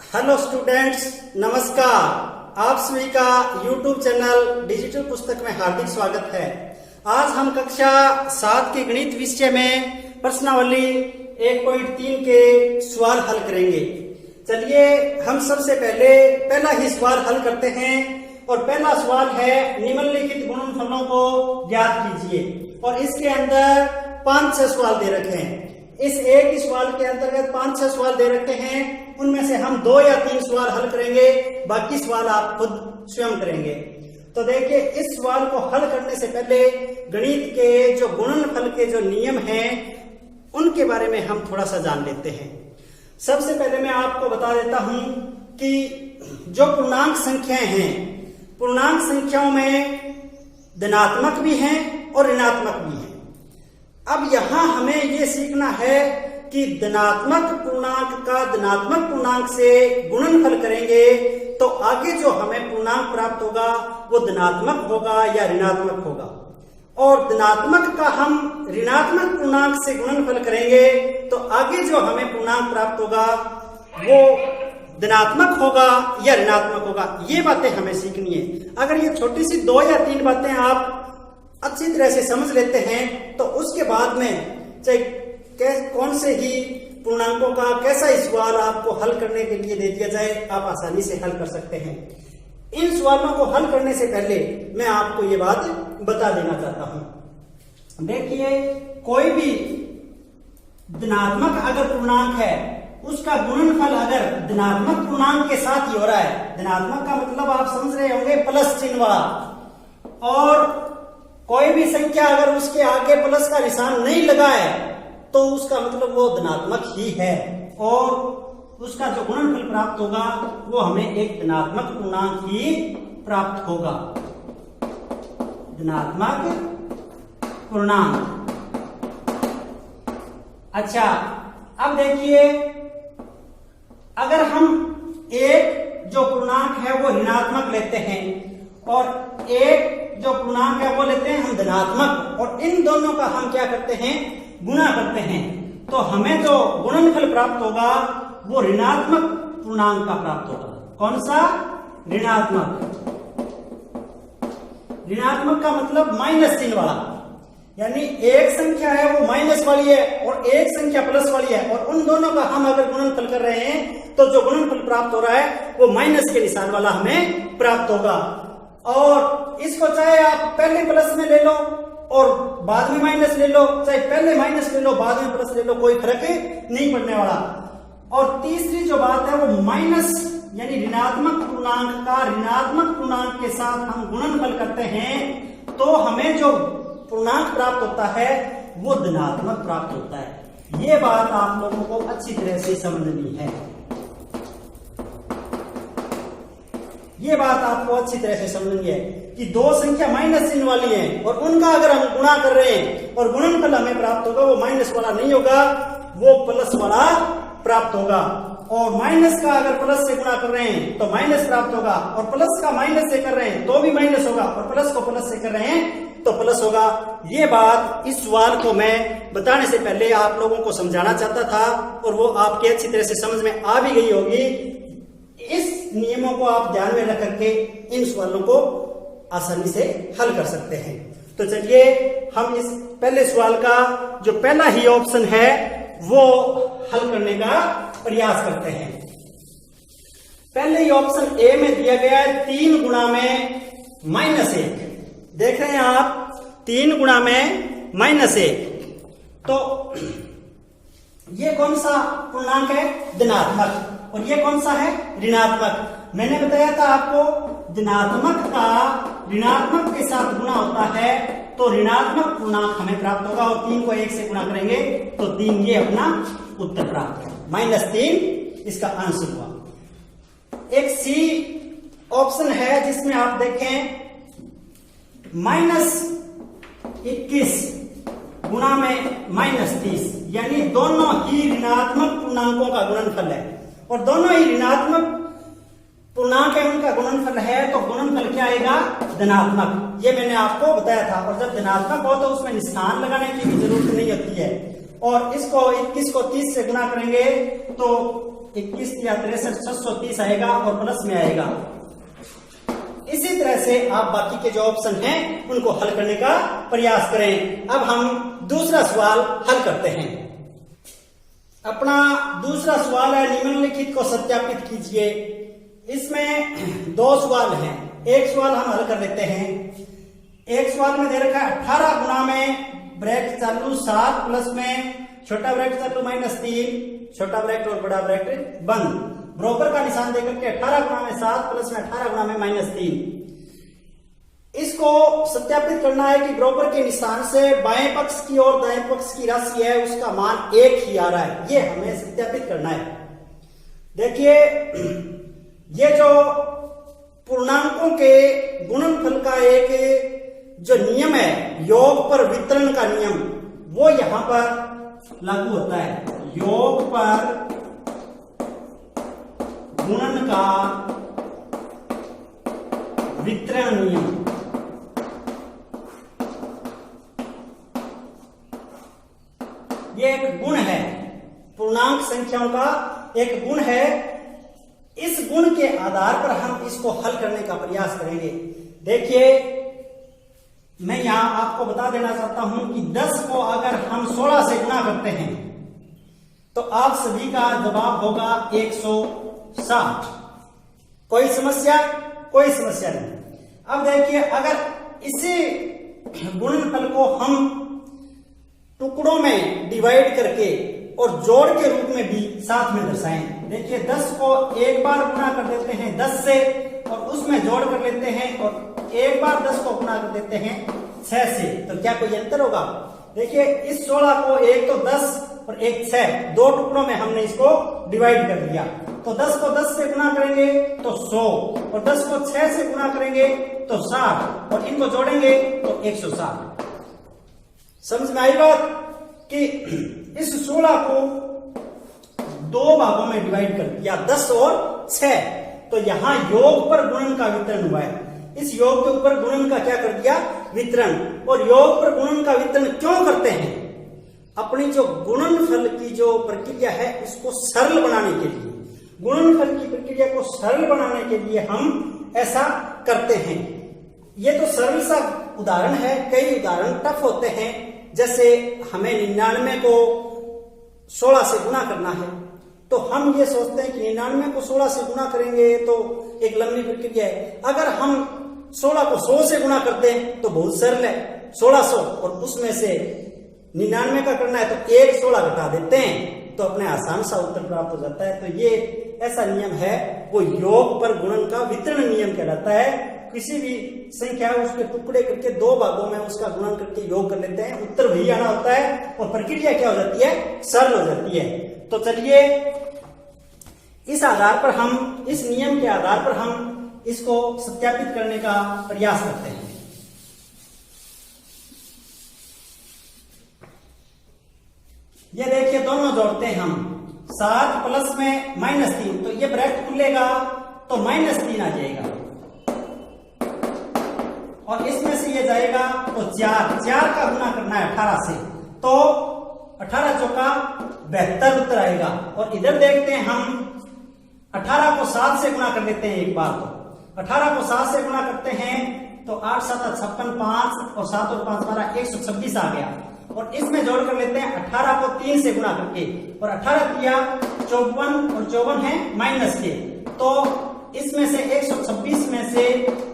Hello students, नमस्कार। आप सभी का यूट्यूब चैनल डिजिटल पुस्तक में हार्दिक स्वागत है। आज हम कक्षा 7 के गणित विषय में प्रश्नावली 1.3 के सवाल हल करेंगे। चलिए हम सबसे पहले पहला ही सवाल हल करते हैं। और पहला सवाल है, निम्नलिखित गुणनफलों को ज्ञात कीजिए। और इसके अंदर 5-6 सवाल दे रखे हैं। इस एक ही सवाल के अंतर्गत 5-6 सवाल दे रखे हैं। उनमें से हम 2 या 3 सवाल हल करेंगे, बाकी सवाल आप खुद स्वयं करेंगे। तो देखिए, इस सवाल को हल करने से पहले गणित के जो गुणनफल के जो नियम हैं उनके बारे में हम थोड़ा सा जान लेते हैं। सबसे पहले मैं आपको बता देता हूं कि जो पूर्णांक संख्याएं हैं, पूर्णांक संख्याओं में धनात्मक भी हैं और ऋणात्मक भी हैं। अब यहां हमें यह सीखना है कि धनात्मक पूर्णांक का धनात्मक पूर्णांक से गुणनफल करेंगे तो आगे जो हमें पूर्णांक प्राप्त होगा वो धनात्मक होगा या ऋणात्मक होगा। और धनात्मक का हम ऋणात्मक पूर्णांक से गुणनफल करेंगे तो आगे जो हमें पूर्णांक प्राप्त होगा वो धनात्मक होगा या ऋणात्मक होगा। ये बातें हमें सीखनी है। अगर ये छोटी सी 2 या 3 बातें आप अच्छी तरह से समझ लेते हैं तो उसके बाद में चाहे कौन से ही पूर्णांकों का कैसा ही सवाल आपको हल करने के लिए दे दिया जाए, आप आसानी से हल कर सकते हैं। इन सवालों को हल करने से पहले मैं आपको ये बात बता देना चाहता हूं। देखिए, कोई भी धनात्मक अगर पूर्णांक है उसका गुणनफल अगर धनात्मक पूर्णांक के साथ ही हो रहा है, धनात्मक का मतलब आप समझ रहे होंगे प्लस चिन्ह वाला, और कोई भी संख्या अगर उसके आगे प्लस का निशान नहीं लगा है तो उसका मतलब वो धनात्मक ही है और उसका जो गुणनफल प्राप्त होगा वो हमें एक धनात्मक पूर्णांक ही प्राप्त होगा। धनात्मक पूर्णांक। अच्छा, अब देखिए, अगर हम एक जो पूर्णांक है वो ऋणात्मक लेते हैं और एक जो पूर्णांक है वो लेते हैं हम धनात्मक, और इन दोनों का हम क्या करते हैं, गुणा करते हैं, तो हमें जो गुणनफल प्राप्त होगा वो ऋणात्मक पूर्णांक का प्राप्त होगा। कौन सा? ऋणात्मक। ऋणात्मक का मतलब माइनस चिन्ह वाला, यानी एक संख्या है वो माइनस वाली है और एक संख्या प्लस वाली है, और उन दोनों का हम अगर गुणनफल कर रहे हैं तो जो गुणनफल प्राप्त हो रहा है वो माइनस के निशान वाला हमें प्राप्त होगा। और इसको चाहे आप पहले प्लस में ले लो और बाद में माइनस ले लो, चाहे पहले माइनस ले लो बाद में प्लस ले लो, कोई फर्क नहीं पड़ने वाला। और तीसरी जो बात है वो माइनस यानी ऋणात्मक पूर्णांक का ऋणात्मक पूर्णांक के साथ हम गुणनफल करते हैं तो हमें जो पूर्णांक प्राप्त होता है वो धनात्मक प्राप्त होता है। ये बात आप लोगों को अच्छी तरह से समझनी है। ये बात आपको अच्छी तरह से समझनी है कि दो संख्या माइनस चिन्ह वाली है और उनका अगर हम गुणा कर रहे हैं और गुणनफल हमें प्राप्त होगा वो माइनस वाला नहीं होगा, वो प्लस वाला प्राप्त होगा। और माइनस का अगर प्लस से गुणा कर रहे हैं तो माइनस प्राप्त होगा, और प्लस का माइनस से कर रहे हैं तो भी माइनस होगा, और प्लस को प्लस से कर रहे हैं तो प्लस होगा। ये बात इस सवाल को मैं बताने से पहले आप लोगों को समझाना चाहता था और वो आपकी अच्छी तरह से समझ में आ भी गई होगी। इस नियमों को आप ध्यान में रख करके इन सवालों को आसानी से हल कर सकते हैं। तो चलिए हम इस पहले सवाल का जो पहला ही ऑप्शन है वो हल करने का प्रयास करते हैं। पहले ही ऑप्शन ए में दिया गया है 3 गुणा में -1। देख रहे हैं आप, 3 गुणा में -1। तो ये कौन सा पूर्णांक है? धनात्मक। और ये कौन सा है? ऋणात्मक। मैंने बताया था आपको धनात्मक का ऋणात्मक के साथ गुणा होता है तो ऋणात्मक पूर्णांक हमें प्राप्त होगा, और 3 को 1 से गुणा करेंगे तो 3 ये अपना उत्तर प्राप्त है। -3 इसका आंसर हुआ। एक सी ऑप्शन है जिसमें आप देखें -21 गुणा में -30, यानी दोनों ही ऋणात्मक पूर्णांकों का गुणनफल है और दोनों ही ऋणात्मक पूर्णांक है उनका गुणनफल है तो गुणनफल क्या आएगा? धनात्मक। ये मैंने आपको बताया था। और जब धनात्मक हो तो उसमें निशान लगाने की भी जरूरत नहीं होती है। और इसको 21 को 30 से गुणा करेंगे तो 21 या 63 630 आएगा और प्लस में आएगा। इसी तरह से आप बाकी के जो ऑप्शन हैं उनको हल करने का प्रयास करें। अब हम दूसरा सवाल हल करते हैं। अपना दूसरा सवाल है निम्नलिखित को सत्यापित कीजिए। इसमें दो सवाल हैं, एक सवाल हम हल कर लेते हैं। एक सवाल में दे रखा है 18 गुना में ब्रैकेट चालू 7 प्लस में छोटा ब्रैकेट चालू -3 छोटा ब्रैकेट और बड़ा ब्रैकेट बंद, बराबर का निशान देकर के 18 गुना में 7 प्लस में 18 गुना में -3। इसको सत्यापित करना है कि बराबर के निशान से बाएं पक्ष की और दाएं पक्ष की राशि है उसका मान एक ही आ रहा है, ये हमें सत्यापित करना है। देखिए ये जो पूर्णांकों के गुणनफल का एक जो नियम है, योग पर वितरण का नियम, वो यहां पर लागू होता है। योग पर गुणन का वितरण नियम, ये एक गुण है, पूर्णांक संख्याओं का एक गुण है। इस गुण के आधार पर हम इसको हल करने का प्रयास करेंगे। देखिए मैं यहां आपको बता देना चाहता हूं कि 10 को अगर हम 16 से गुणा करते हैं तो आप सभी का जवाब होगा 160। कोई समस्या? कोई समस्या नहीं। अब देखिए अगर इसी गुणनफल को हम टुकड़ों में डिवाइड करके और जोड़ के रूप में भी साथ में दर्शाएं। देखिए 10 को एक बार गुणा कर देते हैं 10 से और उसमें जोड़ कर लेते हैं और एक बार 10 को गुणा कर देते हैं 6 से, तो क्या कोई अंतर होगा? देखिए इस 16 को एक तो 10 और एक 6, दो टुकड़ों में हमने इसको डिवाइड कर दिया। तो 10 को 10 से गुणा करेंगे तो 100 और 10 को 6 से गुणा करेंगे तो 60 और इनको जोड़ेंगे तो 160। समझ में आई बात कि इस 16 को दो भागों में डिवाइड कर दिया, 10 और 6, तो यहां योग पर गुणन का वितरण हुआ है। इस योग के ऊपर गुणन का क्या कर दिया? वितरण। और योग पर गुणन का वितरण क्यों करते हैं? अपनी जो गुणनफल की जो प्रक्रिया है उसको सरल बनाने के लिए, गुणनफल की प्रक्रिया को सरल बनाने के लिए हम ऐसा करते हैं। ये तो सरल सा उदाहरण है, कई उदाहरण टफ होते हैं। जैसे हमें 99 को 16 से गुणा करना है तो हम ये सोचते हैं कि 99 को 16 से गुणा करेंगे तो एक लंबी प्रक्रिया है। अगर हम 16 को 100 से गुणा करते हैं तो बहुत सरल है, 1600 और उसमें से 99 का करना है तो एक 16 घटा देते हैं तो अपने आसान सा उत्तर प्राप्त हो जाता है। तो ये ऐसा नियम है, वो योग पर गुणन का वितरण नियम कहलाता है। किसी भी संख्या उसके टुकड़े करके दो भागों में उसका गुणन करके योग कर लेते हैं, उत्तर वही आना होता है और प्रक्रिया क्या हो जाती है? सरल हो जाती है। तो चलिए इस आधार पर हम, इस नियम के आधार पर हम इसको सत्यापित करने का प्रयास करते हैं। ये देखिए दोनों जोड़ते हैं हम, 7 प्लस में -3, तो ये ब्रैकेट खुलेगा तो -3 आ जाएगा और इसमें से ये जाएगा तो 4 का गुना करना है 18 से, तो 18 चौका 72 उत्तर आएगा। और इधर देखते हैं हम 18 को 7 से गुणा कर लेते हैं एक बार, तो 18 को 7 से गुणा करते हैं तो 8 7 56, 5 और 7 और 5 12 126 आ गया। और इसमें जोड़ कर लेते हैं 18 को 3 से गुणा करके, और 18 किया 54 और 54 है माइनस के, तो इसमें से 126 में से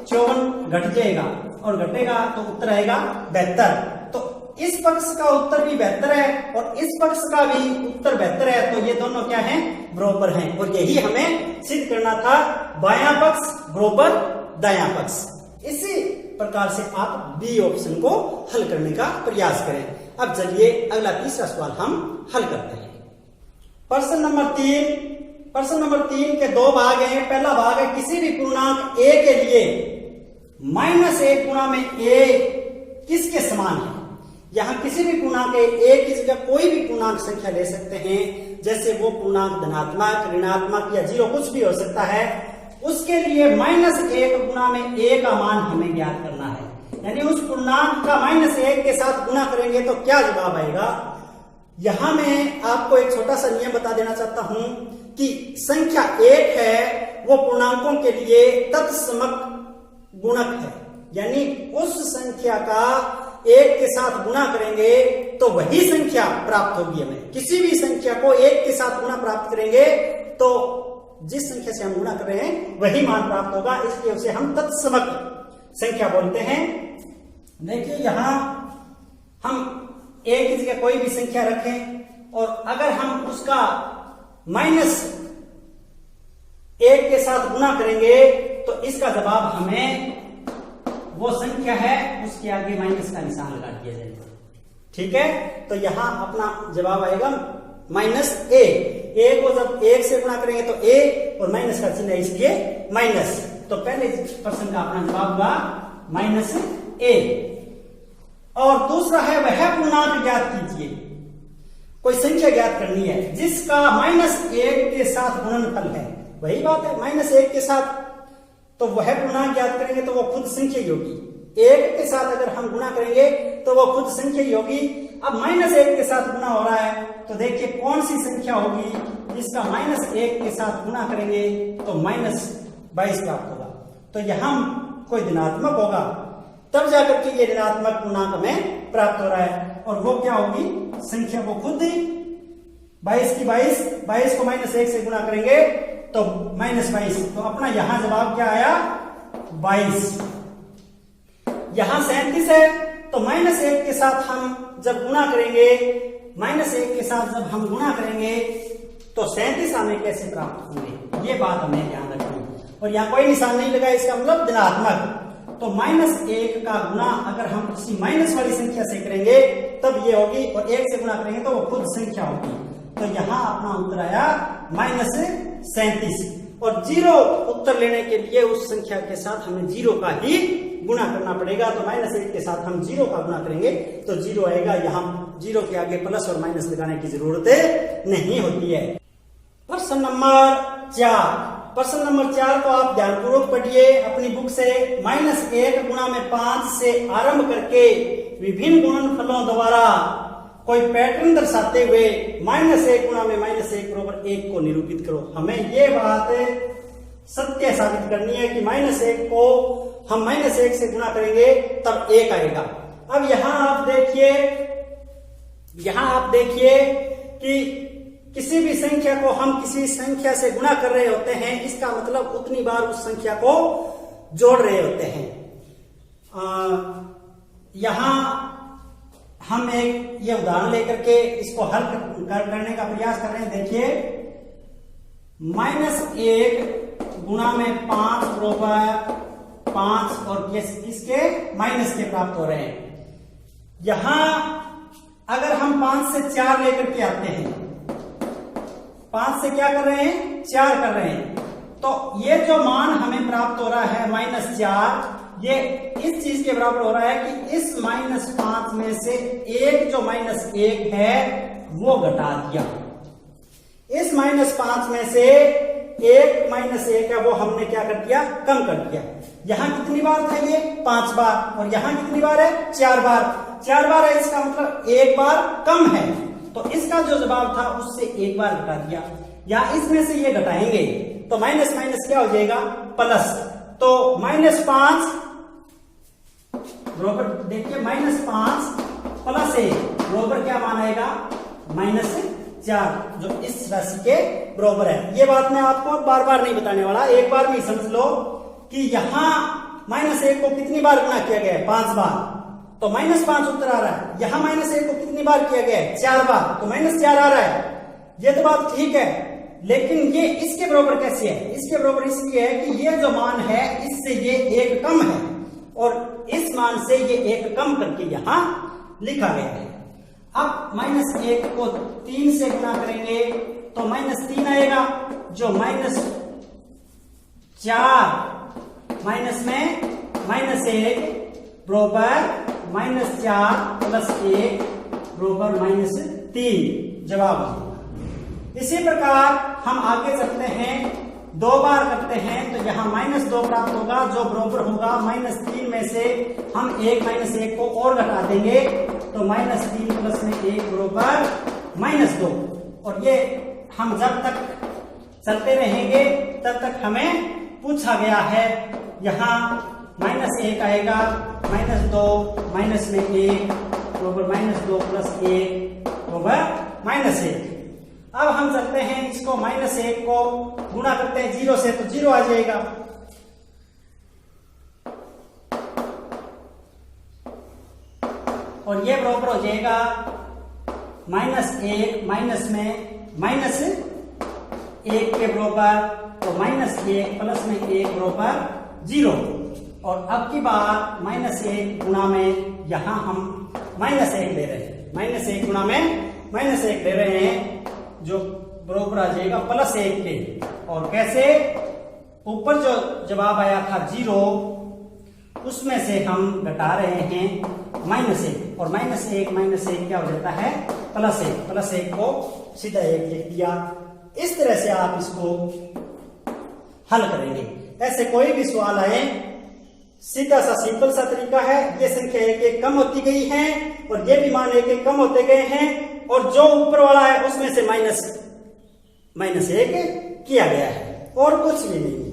54 घट जाएगा और घटेगा तो उत्तर आएगा 72। तो इस पक्ष का उत्तर भी 72 है और इस पक्ष का भी उत्तर 72 है, तो ये दोनों क्या हैं? बराबर हैं। और यही हमें सिद्ध करना था, बायां पक्ष बराबर दायां पक्ष। इसी प्रकार से आप बी ऑप्शन को हल करने का प्रयास करें। अब चलिए अगला तीसरा सवाल हम हल करते हैं। प्रश्न नंबर 3 के दो भाग हैं। पहला भाग है किसी भी पूर्णांक a के लिए -1 गुणा में a किसके समान है। यहां किसी भी पूर्णांक a की जगह कोई भी पूर्णांक संख्या ले सकते हैं, जैसे वो पूर्णांक धनात्मक, ऋणात्मक या 0 कुछ भी हो सकता है। उसके लिए -1 गुणा में a का मान हमें ज्ञात करना है, यानी उस पूर्णांक का -1 के साथ गुणा करेंगे तो क्या जवाब आएगा। यहां मैं आपको एक छोटा सा नियम बता देना चाहता हूं कि संख्या 1 है वो पूर्णांकों के लिए तत्समक गुणक है, यानी उस संख्या का 1 के साथ गुणा करेंगे तो वही संख्या प्राप्त होगी। हमें किसी भी संख्या को 1 के साथ गुणा प्राप्त करेंगे तो जिस संख्या से हम गुणा कर रहे हैं वही मान प्राप्त होगा, इसलिए उसे हम तत्समक संख्या बोलते हैं। देखिए यहां हम एक की जगह कोई भी संख्या रखें और अगर हम उसका -1 के साथ गुणा करेंगे तो इसका जवाब हमें वो संख्या है उसके आगे माइनस का निशान लगा दिया जाएगा। ठीक है, तो यहां अपना जवाब आएगा -a। a को जब 1 से गुणा करेंगे तो a और माइनस का चिन्ह है इसलिए माइनस, तो पहले प्रश्न का अपना जवाब हुआ -a। और दूसरा है वह पूर्णांक ज्ञात कीजिए। कोई संख्या ज्ञात करनी है जिसका -1 के साथ गुणनफल है, वही बात है -1 के साथ, तो वह पूर्णांक ज्ञात करेंगे तो वो खुद संख्या ही होगी। 1 के साथ अगर हम गुणा करेंगे तो वो खुद संख्या ही होगी। अब -1 के साथ गुणा हो रहा है तो देखिए कौन सी संख्या होगी जिसका -1 के साथ गुणा करेंगे तो -22 प्राप्त होगा। तो यहां कोई ऋणात्मक होगा तब जाकर के ये ऋणात्मक पूर्णांक हमें प्राप्त हो रहा है, और वो क्या होगी संख्या वो खुद ही 22 की 22 को -1 से गुणा करेंगे तो -22, तो अपना यहां जवाब क्या आया 22। यहां 37 है तो -1 के साथ हम जब गुणा करेंगे, -1 के साथ जब हम गुणा करेंगे तो 37 हमें कैसे प्राप्त होंगे, ये बात हमें ध्यान रखनी है। और यहां कोई निशान नहीं लगा, इसका मतलब धनात्मक, तो -1 का गुणा अगर हम किसी माइनस वाली संख्या से करेंगे तब ये होगी, और 1 से गुणा करेंगे तो वो खुद संख्या होगी। तो यहां अपना उत्तर आया -37, और 0 उत्तर लेने के लिए उस संख्या के साथ हमें 0 का ही गुणा करना पड़ेगा। तो -1 के साथ हम 0 का गुणा करेंगे तो 0 आएगा। यहां 0 के आगे प्लस और माइनस लगाने की जरूरत नहीं होती है। प्रश्न नंबर 4, प्रश्न नंबर 4 को आप ध्यानपूर्वक पढ़िए अपनी बुक से। -1 गुणा में 5 से आरंभ करके विभिन्न गुणनफलों द्वारा कोई पैटर्न दर्शाते हुए -1 गुणा में -1 बराबर 1 को निरूपित करो। हमें ये बात सत्य साबित करनी है कि -1 को हम -1 से गुणा करेंगे तब 1 आएगा। अब यहां आप देखिए कि किसी भी संख्या को हम किसी संख्या से गुणा कर रहे होते हैं, इसका मतलब उतनी बार उस संख्या को जोड़ रहे होते हैं। यहां हम एक ये उदाहरण लेकर के इसको हल करने का प्रयास कर रहे हैं। देखिए -1 गुणा में 5 बराबर 5 और किसके माइनस के प्राप्त हो रहे हैं। यहां अगर हम 5 से 4 लेकर के आते हैं, 5 से क्या कर रहे हैं 4 कर रहे हैं, तो ये जो मान हमें प्राप्त हो रहा है -4, ये इस चीज के बराबर हो रहा है कि इस -5 में से एक जो -1 है वो घटा दिया। इस -5 में से एक -1 है वो हमने क्या कर दिया कम कर दिया। यहां कितनी बार था ये 5 बार, और यहां कितनी बार है 4 बार। 4 बार है, इसका मतलब 1 बार कम है, तो इसका जो जवाब था उससे 1 बार घटा दिया। या इसमें से ये घटाएंगे तो माइनस माइनस क्या हो जाएगा प्लस, तो -5 बराबर देखिए -5 प्लस 1 बराबर क्या मान आएगा -4, जो इस राशि के बराबर है। ये बात मैं आपको बार बार नहीं बताने वाला, एक बार में समझ लो कि यहां -1 को कितनी बार गुणा किया गया है 5 बार, तो -5 उत्तर आ रहा है। यहां -1 को कितनी बार किया गया है 4 बार, तो -4 आ रहा है। ये तो बात ठीक है, लेकिन ये इसके बराबर कैसे है, इसके बराबर इसलिए है कि ये जो मान है इससे ये 1 कम है, और इस मान से ये 1 कम करके यहां लिखा गया है। अब -1 को 3 से गुणा करेंगे तो -3 आएगा, जो -4 माइनस में -1 बराबर -4 प्लस 1 बराबर -3 जवाब होगा। इसी प्रकार हम आगे चलते हैं, 2 बार करते हैं तो यहां -2 प्राप्त होगा, जो बराबर होगा -3 में से हम 1 -1 को और घटा देंगे तो -3 प्लस में 1 बराबर -2। और ये हम जब तक चलते रहेंगे तब तक हमें पूछा गया है यहाँ -1 आएगा, -2 माइनस में 1 बराबर -2 प्लस 1 बराबर -1। अब हम चलते हैं इसको -1 को गुणा करते हैं 0 से, तो 0 आ जाएगा। और ये बराबर हो जाएगा -1 माइनस में -1 के बराबर, तो -1 प्लस में 1 बराबर 0। और अब की बार -1 गुणा में यहां हम -1 ले रहे हैं, -1 गुणा में -1 ले रहे हैं, जो बराबर आ जाएगा +1 के। और कैसे, ऊपर जो जवाब आया था 0 उसमें से हम घटा रहे हैं -1, और -1 क्या हो जाता है +1 को सीधा 1 लिख दिया। इस तरह से आप इसको हल करेंगे। ऐसे कोई भी सवाल आए, सीधा सा सिंपल सा तरीका है। ये संख्या एक कम होती गई है और ये भी मान एक कम होते गए हैं, और जो ऊपर वाला है उसमें से -1 किया गया है, और कुछ भी नहीं है।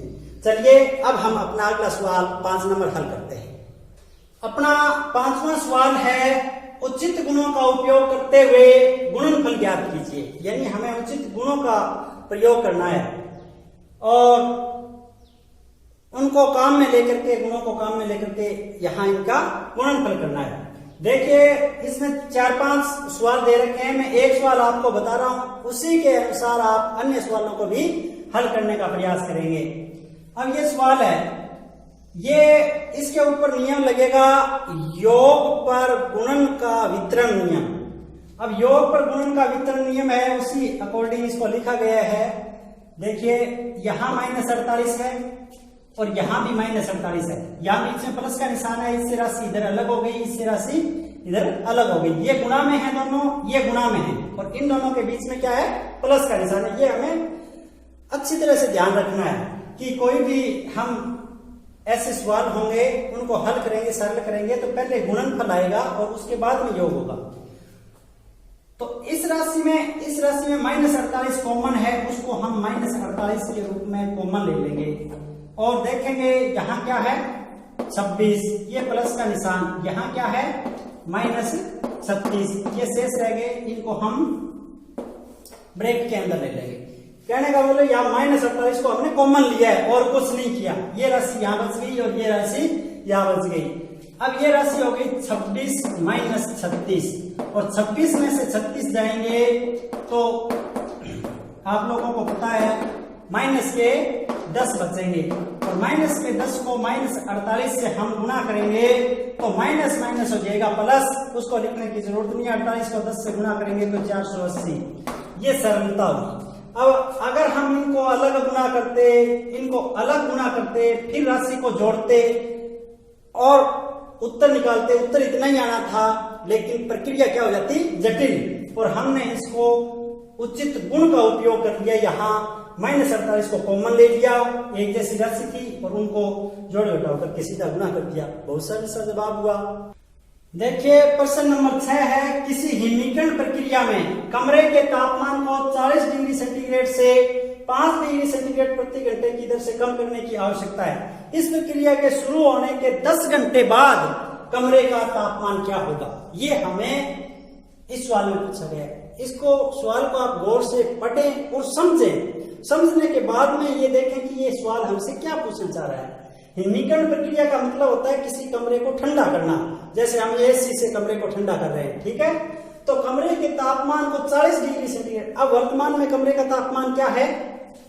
चलिए अब हम अपना अगला सवाल 5 नंबर हल करते हैं। अपना 5वां सवाल है, उचित गुणों का उपयोग करते हुए गुणनफल ज्ञात कीजिए। यानी हमें उचित गुणों का प्रयोग करना है और उनको काम में लेकर के, गुणों को काम में लेकर के यहां इनका गुणनफल करना है। देखिए इसमें 4-5 सवाल दे रखे हैं, मैं एक सवाल आपको बता रहा हूं, उसी के अनुसार आप अन्य सवालों को भी हल करने का प्रयास करेंगे। अब ये सवाल है, ये इसके ऊपर नियम लगेगा योग पर गुणन का वितरण नियम। अब योग पर गुणन का वितरण नियम है, उसी अकॉर्डिंग इसको लिखा गया है। देखिए यहां -48 है और यहां भी -48 है, यहां बीच में प्लस का निशान है, इससे राशि इधर अलग हो गई, इससे राशि इधर अलग हो गई। ये गुणा में है दोनों, ये गुणा में है, और इन दोनों के बीच में क्या है, प्लस का निशान है। ये हमें अच्छी तरह से ध्यान रखना है कि कोई भी हम ऐसे सवाल होंगे उनको हल करेंगे, सरल करेंगे, तो पहले गुणनफल आएगा और उसके बाद में योग होगा। तो इस राशि में -48 कॉमन है, उसको हम -48 के रूप में कॉमन ले लेंगे और देखेंगे यहां क्या है 26, ये प्लस का निशान, यहां क्या है -36, ये शेष रह गए, इनको हम ब्रेक के अंदर ले लेंगे। कहने का मतलब यहाँ -48 को हमने कॉमन लिया है और कुछ नहीं किया। ये राशि यहां बच गई और ये राशि यहां बच गई। अब ये राशि हो गई 26 - 36, और 26 में से 36 जाएंगे तो आप लोगों को पता है माइनस के 10 बचेंगे, और माइनस के 10 को -48 से हम गुणा करेंगे तो माइनस हो जाएगा प्लस, उसको लिखने की जरूरत नहीं है। 48 को 10 से गुणा करेंगे तो 480, ये सरलता हुई। अब अगर हम इनको अलग गुणा करते, इनको अलग गुणा करते, फिर राशि को जोड़ते और उत्तर निकालते, उत्तर इतना ही आना था, लेकिन प्रक्रिया क्या हो जाती जटिल, और हमने इसको उचित गुण का उपयोग कर लिया। यहाँ -48 को कॉमन ले लिया, एक जैसी राशि थी, और उनको जोड़ घटाव करके सीधा गुणा कर दिया। बहुत सरल सा जवाब हुआ। देखिए प्रश्न नंबर 6 है, किसी हिमीकरण प्रक्रिया में कमरे के तापमान को 40 डिग्री सेंटीग्रेड से 5 डिग्री सेंटीग्रेड प्रति घंटे की दर से कम करने की आवश्यकता है। इस प्रक्रिया के शुरू होने के 10 घंटे बाद कमरे का तापमान क्या होगा? ये हमें इस सवाल में पूछा गया है। इसको सवाल को आप गौर से पढ़ें और समझें। समझने के बाद में ये देखें कि ये सवाल हमसे क्या पूछना चाह रहा है। हिमीकरण प्रक्रिया का मतलब होता है किसी कमरे को ठंडा करना, जैसे हम एसी से कमरे को ठंडा कर रहे हैं, ठीक है। तो कमरे के तापमान को 40 डिग्री सेंटीग्रेड, अब वर्तमान में कमरे का तापमान क्या है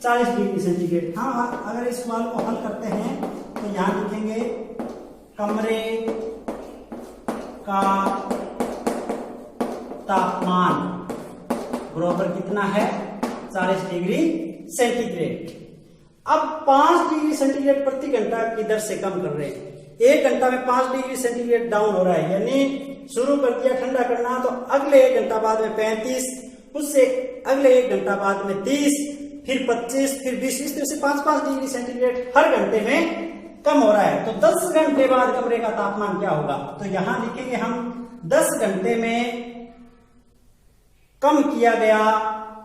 40 डिग्री सेंटीग्रेड। हाँ, अगर इस सवाल को हल करते हैं तो यहां लिखेंगे कमरे का तापमान बराबर कितना है 40 डिग्री सेंटीग्रेड। अब 5 डिग्री सेंटीग्रेड प्रति घंटा की दर से कम कर रहे हैं। 1 घंटा में 5 डिग्री सेंटीग्रेड डाउन हो रहा है, यानी शुरू कर दिया ठंडा करना, तो अगले 1 घंटा बाद में 35, उससे अगले 1 घंटा बाद में 30, फिर 25, फिर 20, इस तरह से 5-5 डिग्री सेंटीग्रेड हर घंटे में कम हो रहा है। तो 10 घंटे बाद कमरे का तापमान क्या होगा? तो यहां लिखेंगे हम 10 घंटे में कम किया गया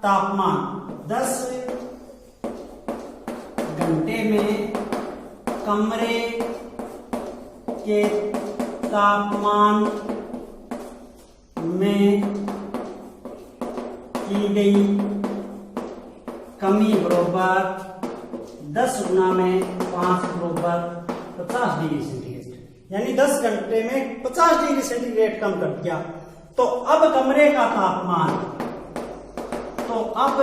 तापमान, 10 घंटे में कमरे के तापमान में की गई कमी बराबर 10 गुना में 5 बराबर 50 डिग्री सेंटीग्रेड, यानी 10 घंटे में 50 डिग्री सेंटीग्रेड कम कर दिया। तो अब कमरे का तापमान, तो अब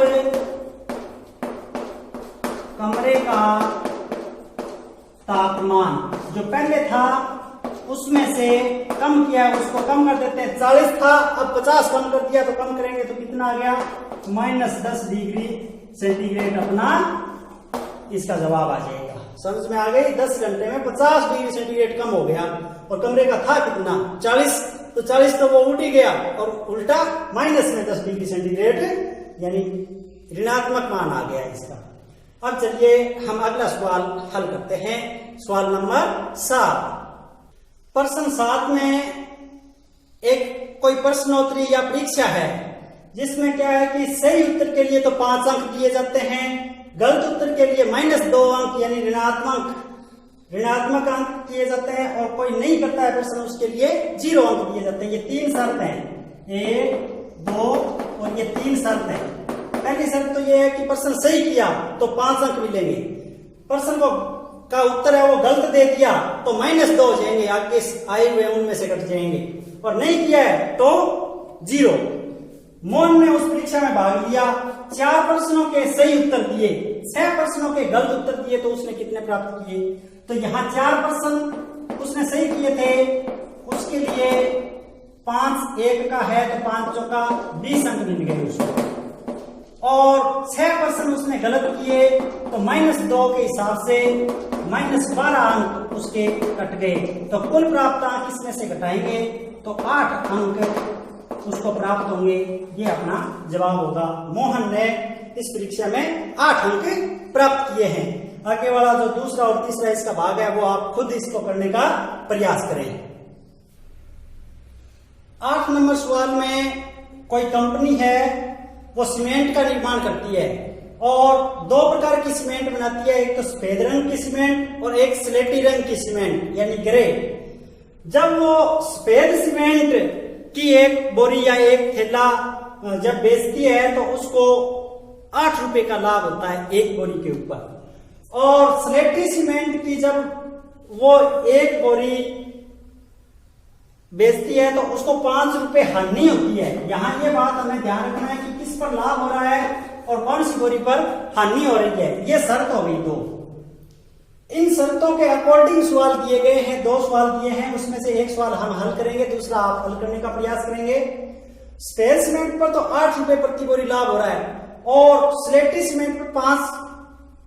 कमरे का तापमान जो पहले था उसमें से कम किया, उसको कम कर देते हैं। 40 था, अब 50 कम कर दिया, तो कम करेंगे तो कितना आ गया, -10 डिग्री सेंटीग्रेड अपना इसका जवाब आ जाएगा। समझ में आ गई? 10 घंटे में 50 डिग्री सेंटीग्रेड कम हो गया और कमरे का था कितना, 40, तो 40 तो वो उल्ट ही गया और उल्टा माइनस में 10 डिग्री सेंटीग्रेड, यानी ऋणात्मक मान आ गया इसका। अब चलिए हम अगला सवाल हल करते हैं। सवाल नंबर 7। प्रश्न 7 में एक कोई प्रश्नोत्तरी या परीक्षा है जिसमें क्या है कि सही उत्तर के लिए तो 5 अंक दिए जाते हैं, गलत उत्तर के लिए -2 अंक यानी ऋणात्मक अंक दिए जाते हैं, और कोई नहीं करता है प्रश्न उसके लिए 0 अंक दिए जाते हैं। ये 3 शर्त हैं, 1, 2 और ये 3 शर्त हैं। पहली शर्त तो ये है कि प्रश्न सही किया तो 5 अंक मिलेंगे, प्रश्न को का उत्तर है वो गलत दे दिया तो -2 हो जाएंगे, आगे आए हुए उनमें से कट जाएंगे, और नहीं किया है तो 0। मोहन ने उस परीक्षा में भाग लिया, 4 प्रश्नों के सही उत्तर दिए, 6 प्रश्नों के गलत उत्तर दिए, तो उसने कितने प्राप्त किए, तो यहाँ 4 प्रश्न उसने सही किए थे, उसके लिए 5 1 का है तो 5 चौका 20 अंक मिल गए उसको, और 6 प्रश्न उसने गलत किए तो -2 के हिसाब से -12 अंक उसके कट गए, तो कुल प्राप्त अंक इसमें से घटाएंगे तो 8 अंक उसको प्राप्त होंगे। ये अपना जवाब होगा। मोहन ने इस परीक्षा में 8 अंक प्राप्त किए हैं। आगे वाला जो दूसरा और तीसरा इसका भाग है वो आप खुद इसको करने का प्रयास करें। 8 नंबर सवाल में कोई कंपनी है, वो सीमेंट का निर्माण करती है और 2 प्रकार की सीमेंट बनाती है, एक तो सफेद रंग की सीमेंट और एक स्लेटी रंग की सीमेंट यानी ग्रे। जब वो सफेद सीमेंट की एक बोरी या एक थैला जब बेचती है तो उसको 8 रुपए का लाभ होता है एक बोरी के ऊपर, और स्लेटी सीमेंट की जब वो एक बोरी बेचती है तो उसको 5 रुपए हानि होती है। यहाँ ये बात हमें ध्यान रखना है कि किस पर लाभ हो रहा है और कौन सी बोरी पर हानि हो रही है। ये शर्त हो गई 2। इन शर्तों के अकॉर्डिंग सवाल दिए गए हैं, 2 सवाल दिए हैं, उसमें से एक सवाल हम हल करेंगे, दूसरा आप हल करने का प्रयास करेंगे। सफेद सीमेंट पर तो 8 रुपए प्रति बोरी लाभ हो रहा है और स्लेटी सीमेंट पर 5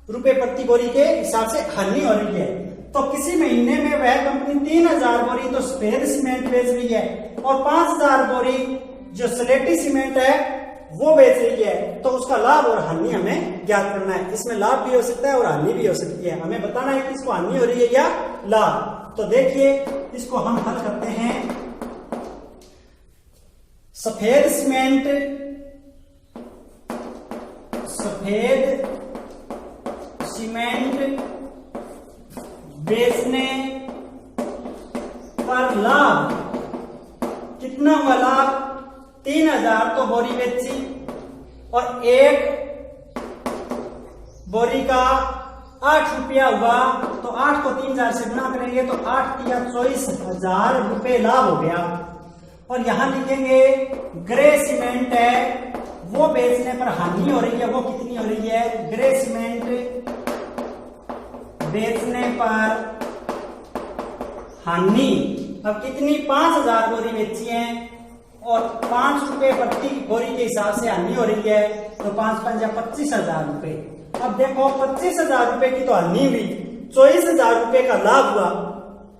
रुपए प्रति बोरी के हिसाब से हानि हो रही है, तो किसी महीने में वह कंपनी 3000 बोरी तो सफेद सीमेंट बेच रही है और 5000 बोरी जो स्लेटी सीमेंट है वो बेच रही है, तो उसका लाभ और हानि हमें ज्ञात करना है। इसमें लाभ भी हो सकता है और हानि भी हो सकती है, हमें बताना है कि इसको हानि हो रही है या लाभ। तो देखिए इसको हम हल करते हैं। सफेद सीमेंट बेचने पर लाभ कितना हुआ, लाभ 3000 तो बोरी बेची और एक बोरी का 8 रुपया हुआ, तो 8 को 3000 से गुणा करेंगे तो 8 या 24,000 रुपए लाभ हो गया। और यहां लिखेंगे ग्रे सीमेंट है वो बेचने पर हानि हो रही है, वो कितनी हो रही है, ग्रे सीमेंट बेचने पर हानि अब कितनी, 5000 बोरी बेची है और 5 रुपए प्रति बोरी के हिसाब से हानि हो रही है, तो 5 5 25,000 रुपए। अब देखो 25,000 रुपए की तो हानि हुई, 24,000 रुपए का लाभ हुआ,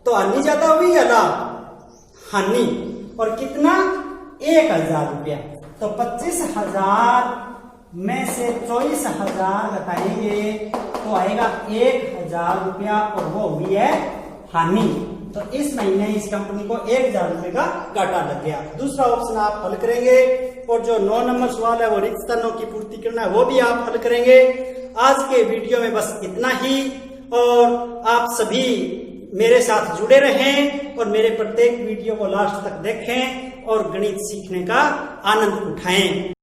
तो हानि ज्यादा हुई या लाभ, हानि, और कितना 1,000 रुपया, तो 25,000 में से 24,000 घटाएंगे तो आएगा 1,000 रुपया और वो हुई है हानि। तो इस महीने इस कंपनी को 1,000 रुपए का घाटा लग गया। दूसरा ऑप्शन आप हल करेंगे और जो 9 नंबर सवाल है वो रिक्त स्थानों की पूर्ति करना है वो भी आप हल करेंगे। आज के वीडियो में बस इतना ही, और आप सभी मेरे साथ जुड़े रहें और मेरे प्रत्येक वीडियो को लास्ट तक देखें और गणित सीखने का आनंद उठाएं।